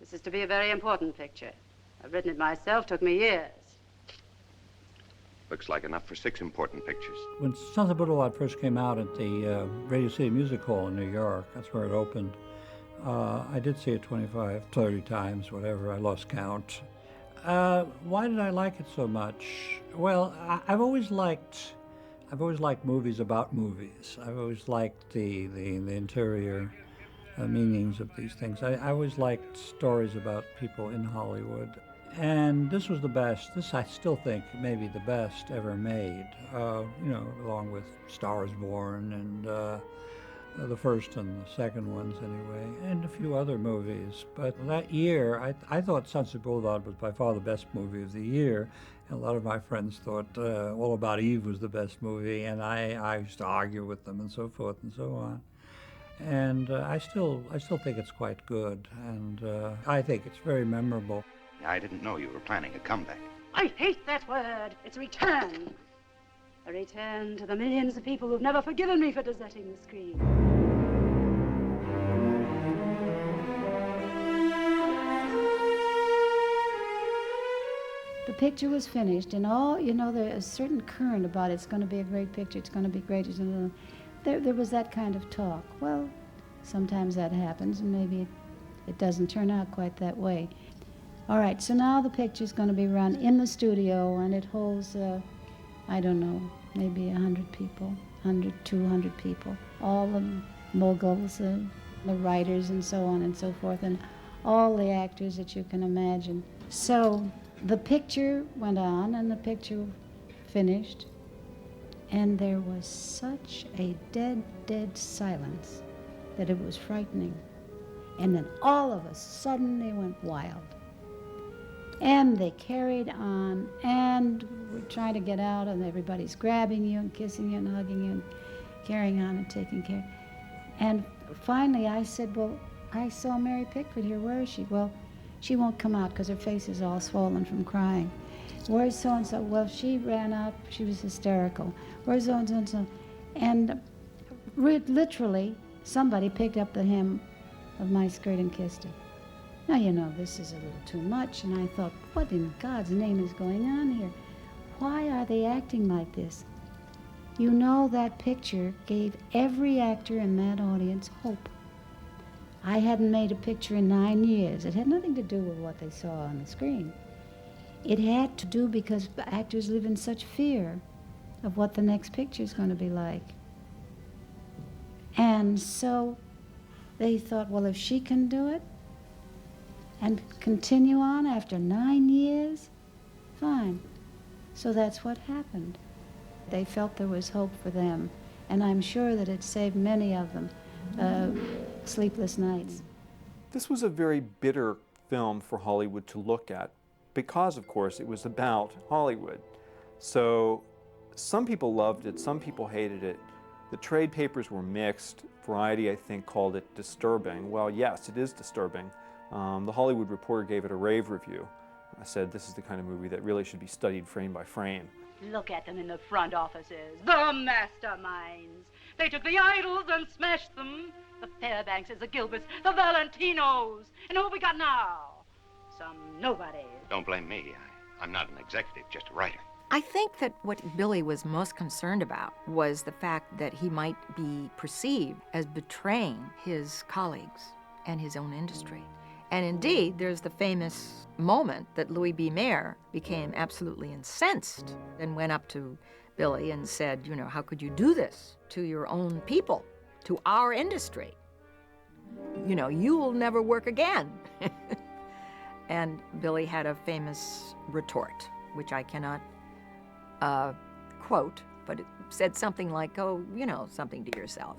This is to be a very important picture. I've written it myself, took me years. Looks like enough for 6 important pictures. When Sunset Boulevard first came out at the Radio City Music Hall in New York, that's where it opened, I did see it 25, 30 times, whatever, I lost count. Why did I like it so much? Well, I've always liked movies about movies. I've always liked the interior meanings of these things. I always liked stories about people in Hollywood. And this was the best. This, I still think, may be the best ever made, you know, along with Stars Born and the first and the second ones anyway, and a few other movies. But that year, I thought Sunset Boulevard was by far the best movie of the year. And a lot of my friends thought All About Eve was the best movie, and I used to argue with them and so forth and so on. And I still think it's quite good, and I think it's very memorable. I didn't know you were planning a comeback. I hate that word. It's a return. A return to the millions of people who've never forgiven me for deserting the screen. The picture was finished, and all, you know, there's a certain current about it's going to be a great picture, it's going to be great. There was that kind of talk. Well, sometimes that happens, and maybe it doesn't turn out quite that way. All right, so now the picture's going to be run in the studio, and it holds, I don't know, maybe 100 people, 100, 200 people. All the moguls, the writers, and so on and so forth, and all the actors that you can imagine. So the picture went on, and the picture finished, and there was such a dead silence that it was frightening. And then all of a sudden they went wild. And they carried on, and we're trying to get out, and everybody's grabbing you and kissing you and hugging you and carrying on and taking care. And finally I said, well, I saw Mary Pickford here. Where is she? Well, she won't come out because her face is all swollen from crying. Where's so-and-so? Well, she ran out. She was hysterical. Where's so-and-so and so? And literally, somebody picked up the hem of my skirt and kissed it. Now, you know, this is a little too much, and I thought, what in God's name is going on here? Why are they acting like this? You know, that picture gave every actor in that audience hope. I hadn't made a picture in 9 years. It had nothing to do with what they saw on the screen. It had to do because actors live in such fear of what the next picture is going to be like. And so they thought, well, if she can do it, and continue on after 9 years, fine. So that's what happened. They felt there was hope for them, and I'm sure that it saved many of them sleepless nights. This was a very bitter film for Hollywood to look at because, of course, it was about Hollywood. So some people loved it, some people hated it. The trade papers were mixed. Variety, I think, called it disturbing. Well, yes, it is disturbing. The Hollywood Reporter gave it a rave review. I said, this is the kind of movie that really should be studied frame by frame. Look at them in the front offices, the masterminds. They took the idols and smashed them. The Fairbankses, the Gilberts, the Valentinos. And who have we got now? Some nobody. Don't blame me. I'm not an executive, just a writer. I think that what Billy was most concerned about was the fact that he might be perceived as betraying his colleagues and his own industry. And indeed, there's the famous moment that Louis B. Mayer became absolutely incensed and went up to Billy and said, you know, how could you do this to your own people, to our industry? You know, you will never work again. And Billy had a famous retort, which I cannot quote, but it said something like, oh, you know, something to yourself.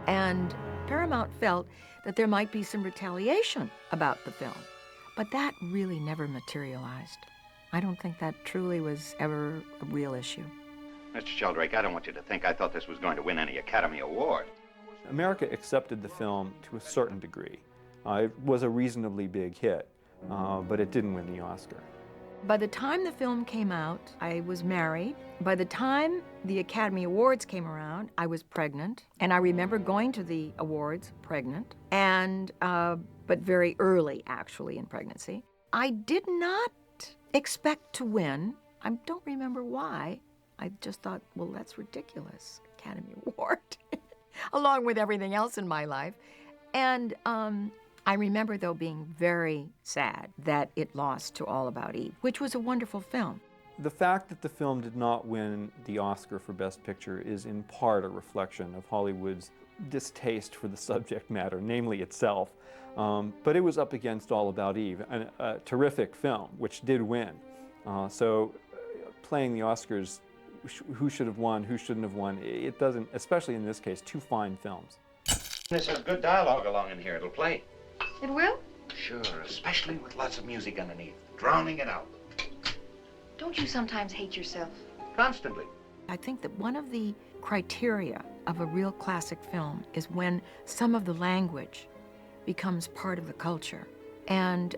And Paramount felt that there might be some retaliation about the film, but that really never materialized. I don't think that truly was ever a real issue. Mr. Sheldrake, I don't want you to think I thought this was going to win any Academy Award. America accepted the film to a certain degree. It was a reasonably big hit, but it didn't win the Oscar. By the time the film came out, I was married. By the time the Academy Awards came around, I was pregnant. And I remember going to the awards pregnant, and but very early, actually, in pregnancy. I did not expect to win. I don't remember why. I just thought, well, that's ridiculous, Academy Award, along with everything else in my life. And I remember, though, being very sad that it lost to All About Eve, which was a wonderful film. The fact that the film did not win the Oscar for Best Picture is in part a reflection of Hollywood's distaste for the subject matter, namely itself. But it was up against All About Eve, a terrific film, which did win. So playing the Oscars, who should have won, who shouldn't have won, it doesn't, especially in this case, two fine films. This has good dialogue along in here. It'll play. It will? Sure, especially with lots of music underneath, drowning it out. Don't you sometimes hate yourself? Constantly. I think that one of the criteria of a real classic film is when some of the language becomes part of the culture. And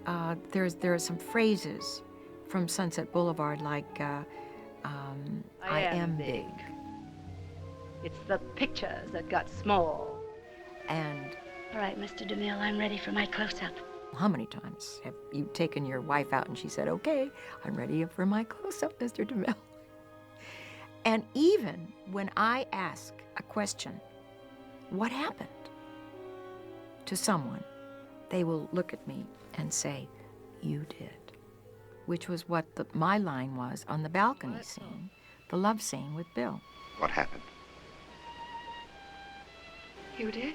there are some phrases from Sunset Boulevard like, I am big. It's the pictures that got small. And All right, Mr. DeMille, I'm ready for my close-up. how many times have you taken your wife out and she said, okay, I'm ready for my close-up, Mr. DeMille? And even when I ask a question, what happened to someone, they will look at me and say, you did. Which was what my line was on the balcony scene, the love scene with Bill. What happened? You did?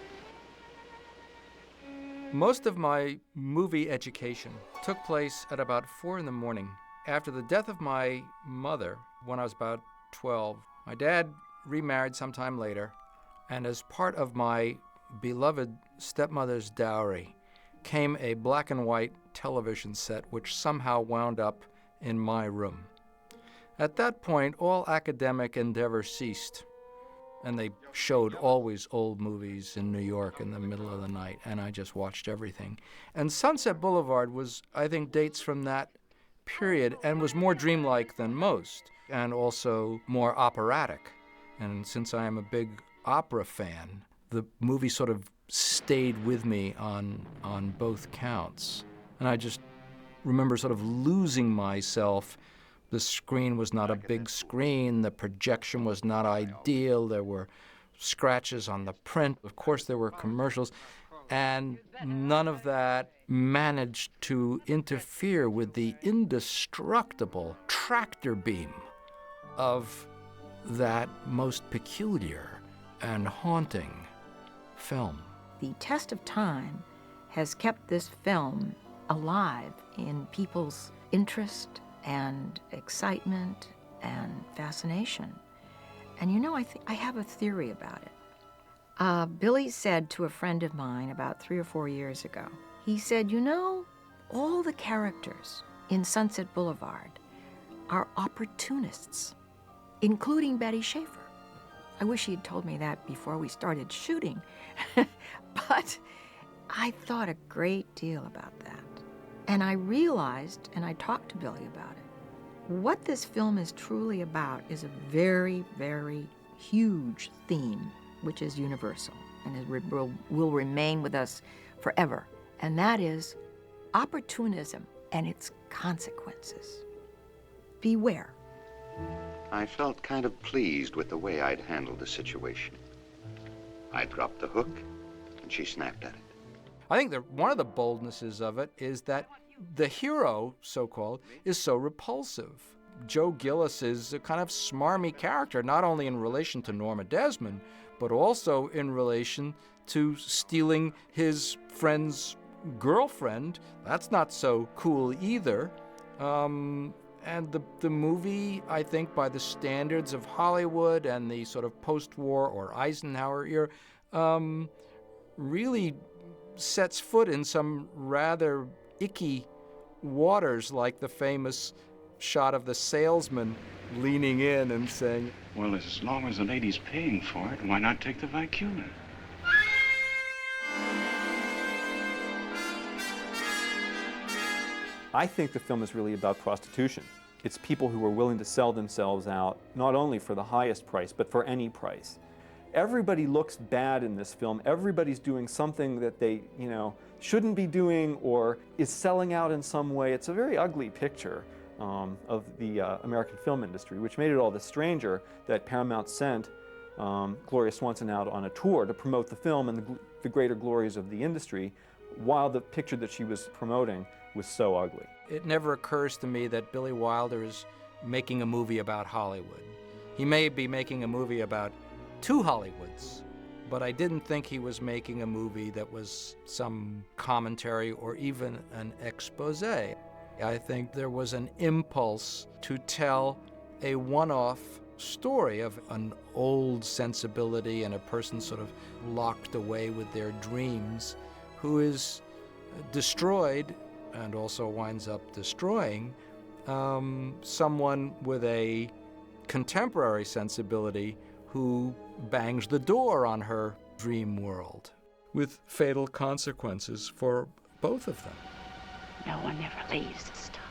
Most of my movie education took place at about 4 in the morning. After the death of my mother, when I was about 12, my dad remarried sometime later, and as part of my beloved stepmother's dowry came a black and white television set which somehow wound up in my room. At that point, all academic endeavor ceased, and they showed always old movies in New York in the middle of the night, and I just watched everything. And Sunset Boulevard was, I think, dates from that period and was more dreamlike than most, and also more operatic. And since I am a big opera fan, the movie sort of stayed with me on both counts. And I just remember sort of losing myself. The screen was not a big screen, the projection was not ideal, there were scratches on the print, of course there were commercials, and none of that managed to interfere with the indestructible tractor beam of that most peculiar and haunting film. The test of time has kept this film alive in people's interest and excitement and fascination. And you know, I have a theory about it. Billy said to a friend of mine about 3 or 4 years ago, he said, you know, all the characters in Sunset Boulevard are opportunists, including Betty Schaefer. I wish he had told me that before we started shooting, but I thought a great deal about that. And I realized, and I talked to Billy about it, what this film is truly about is a very, very huge theme, which is universal and will remain with us forever. And that is opportunism and its consequences. Beware. I felt kind of pleased with the way I'd handled the situation. I dropped the hook, and she snapped at it. I think that one of the boldnesses of it is that the hero, so-called, is so repulsive. Joe Gillis is a kind of smarmy character, not only in relation to Norma Desmond, but also in relation to stealing his friend's girlfriend. That's not so cool either. And the movie, I think, by the standards of Hollywood and the sort of post-war or Eisenhower era, really sets foot in some rather icky waters, like the famous shot of the salesman leaning in and saying, well, as long as the lady's paying for it, why not take the Vicuna? I think the film is really about prostitution. It's people who are willing to sell themselves out, not only for the highest price, but for any price. Everybody looks bad in this film. Everybody's doing something that they, shouldn't be doing or is selling out in some way. It's a very ugly picture of the American film industry, which made it all the stranger that Paramount sent Gloria Swanson out on a tour to promote the film and the greater glories of the industry, while the picture that she was promoting was so ugly. It never occurs to me that Billy Wilder is making a movie about Hollywood. He may be making a movie about two Hollywoods, but I didn't think he was making a movie that was some commentary or even an expose. I think there was an impulse to tell a one-off story of an old sensibility and a person sort of locked away with their dreams who is destroyed and also winds up destroying someone with a contemporary sensibility who bangs the door on her dream world with fatal consequences for both of them. No one ever leaves a star.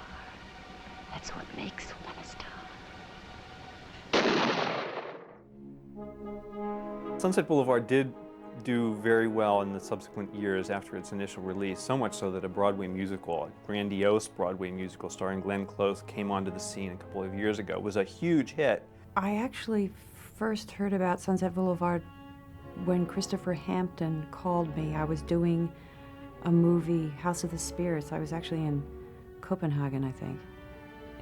That's what makes one a star. Sunset Boulevard did do very well in the subsequent years after its initial release, so much so that a Broadway musical, a grandiose Broadway musical starring Glenn Close, came onto the scene a couple of years ago. It was a huge hit. I actually first heard about Sunset Boulevard when Christopher Hampton called me. I was doing a movie, House of the Spirits. I was actually in Copenhagen, I think.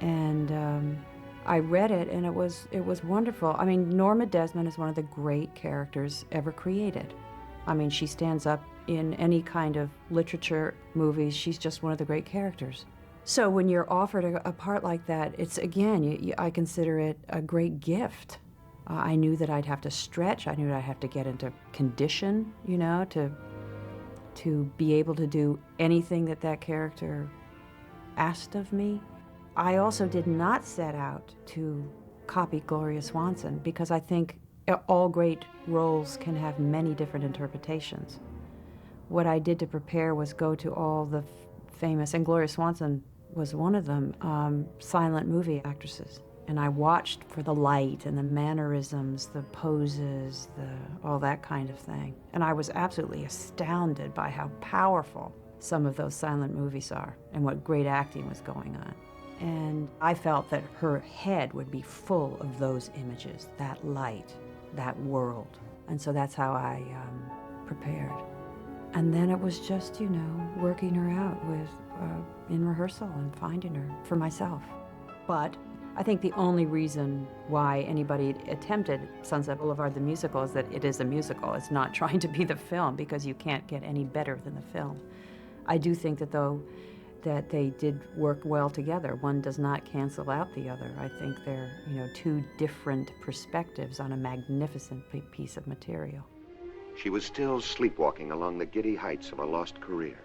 And I read it, and it was wonderful. I mean, Norma Desmond is one of the great characters ever created. I mean, she stands up in any kind of literature, movies. She's just one of the great characters. So when you're offered a part like that, it's, again, I consider it a great gift. I knew that I'd have to stretch. I knew I'd have to get into condition, to be able to do anything that character asked of me. I also did not set out to copy Gloria Swanson, because I think all great roles can have many different interpretations. What I did to prepare was go to all the famous, and Gloria Swanson was one of them, silent movie actresses. And I watched for the light and the mannerisms, the poses, all that kind of thing. And I was absolutely astounded by how powerful some of those silent movies are and what great acting was going on. And I felt that her head would be full of those images, that light, that world. And so that's how I prepared. And then it was just, working her out in rehearsal and finding her for myself. But I think the only reason why anybody attempted Sunset Boulevard the musical is that it is a musical. It's not trying to be the film, because you can't get any better than the film. I do think that, though, that they did work well together. One does not cancel out the other. I think they're, two different perspectives on a magnificent piece of material. She was still sleepwalking along the giddy heights of a lost career.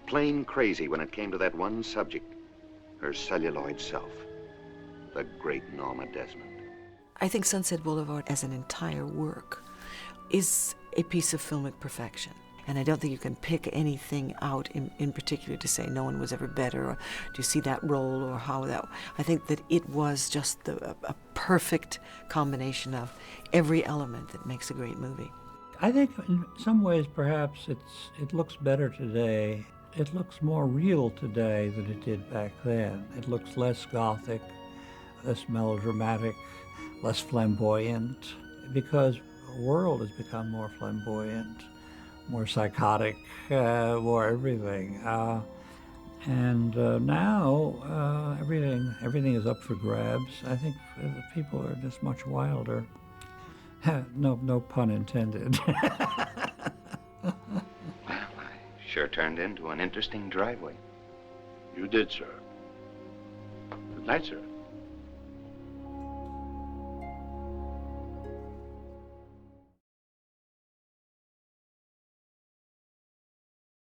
Plain crazy when it came to that one subject, her celluloid self, the great Norma Desmond. I think Sunset Boulevard as an entire work is a piece of filmic perfection. And I don't think you can pick anything out in particular to say no one was ever better, or do you see that role, or how that. I think that it was just a perfect combination of every element that makes a great movie. I think in some ways perhaps it looks better today. It looks more real today than it did back then. It looks less gothic, less melodramatic, less flamboyant, because the world has become more flamboyant, more psychotic, more everything. And now everything is up for grabs. I think people are just much wilder. No pun intended. Well, I sure turned into an interesting driveway. You did, sir. Good night, sir.